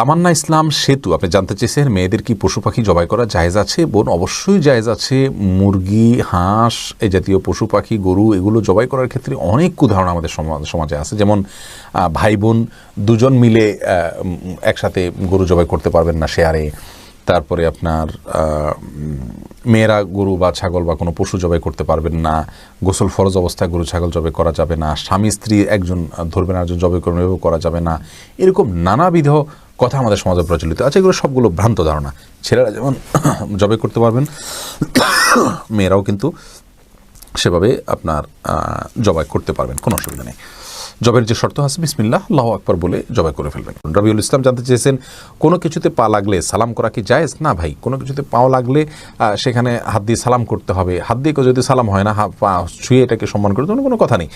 তামান্না ইসলাম সেতু আপনি জানতে চেয়েছেন মেয়েদের কি পশু পাখি জবাই করা জায়েজ আছে? বোন, অবশ্যই জায়েজ আছে। মুরগি, হাঁস, এই জাতীয় পশু পাখি, গরু, এগুলো জবাই করার ক্ষেত্রে অনেক উদাহরণ আমাদের সমাজে আছে। যেমন ভাই বোন দুজন মিলে একসাথে গরু জবাই করতে পারবেন না শেয়ারে। তারপরে আপনার মেয়েরা গরু বা ছাগল বা কোনো পশু জবাই করতে পারবেন না। গোসল ফরজ অবস্থায় গরু ছাগল জবাই করা যাবে না। স্বামী স্ত্রী একজন ধরবেন একজন জবাই করবেন, এভাবে করা যাবে না। এরকম নানাবিধ কথা আমাদের সমাজে প্রচলিত আছে। এগুলো সবগুলো ভ্রান্ত ধারণা। ছেলেরা যেমন জবাই করতে পারবেন, মেয়েরাও কিন্তু সেভাবে আপনার জবাই করতে পারবেন, কোনো অসুবিধা নেই। জবের যে শর্ত আছে বিসমিল্লাহ আল্লাহু আকবার বলে জবাই করে ফেলবেন। রবিউল ইসলাম জানতে চেয়েছেন কোনো কিছুতে পা লাগলে সালাম করা কি জায়েজ? না ভাই, কোনো কিছুতে পাও লাগলে সেখানে হাত দিয়ে সালাম করতে হবে। হাত দিয়ে যদি সালাম হয় না, পা ছুঁয়ে এটাকে সম্মান করে কোনো কথা নেই।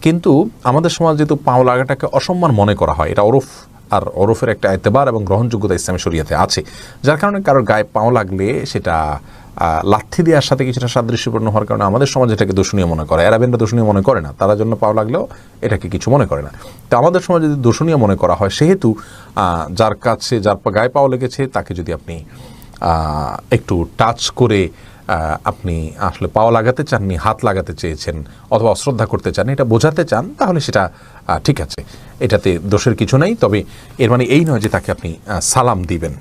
কিন্তু আমাদের সমাজ যেহেতু পাও লাগাটাকে অসম্মান মনে করা হয়, এটা ওরফ, আর ওরফের একটা এতেবার এবং গ্রহণযোগ্যতা ইসলামী শরিয়াতে আছে, যার কারণে কারোর গায়ে পাও লাগলে সেটা লাথি দেওয়ার সাথে কিছুটা সাদৃশ্যপূর্ণ হওয়ার কারণে আমাদের সমাজ এটাকে দূষণীয় মনে করে। অ্যারাবিয়ানরা দূষণীয় মনে করে না, তারা জন্য পাও লাগলেও এটাকে কিছু মনে করে না। তো আমাদের সমাজে যদি দূষণীয় মনে করা হয়, সেহেতু যার কাছে যার গায়ে পাও লেগেছে তাকে যদি আপনি একটু টাচ করে আপনি আসলে পাও লাগাতে চাননি, হাত লাগাতে চেয়েছেন অথবা অশ্রদ্ধা করতে চান, এটা বোঝাতে চান, তাহলে সেটা ঠিক আছে, এটাতে দোষের কিছু নেই। তবে এর মানে এই নয় যে তাকে আপনি সালাম দিবেন।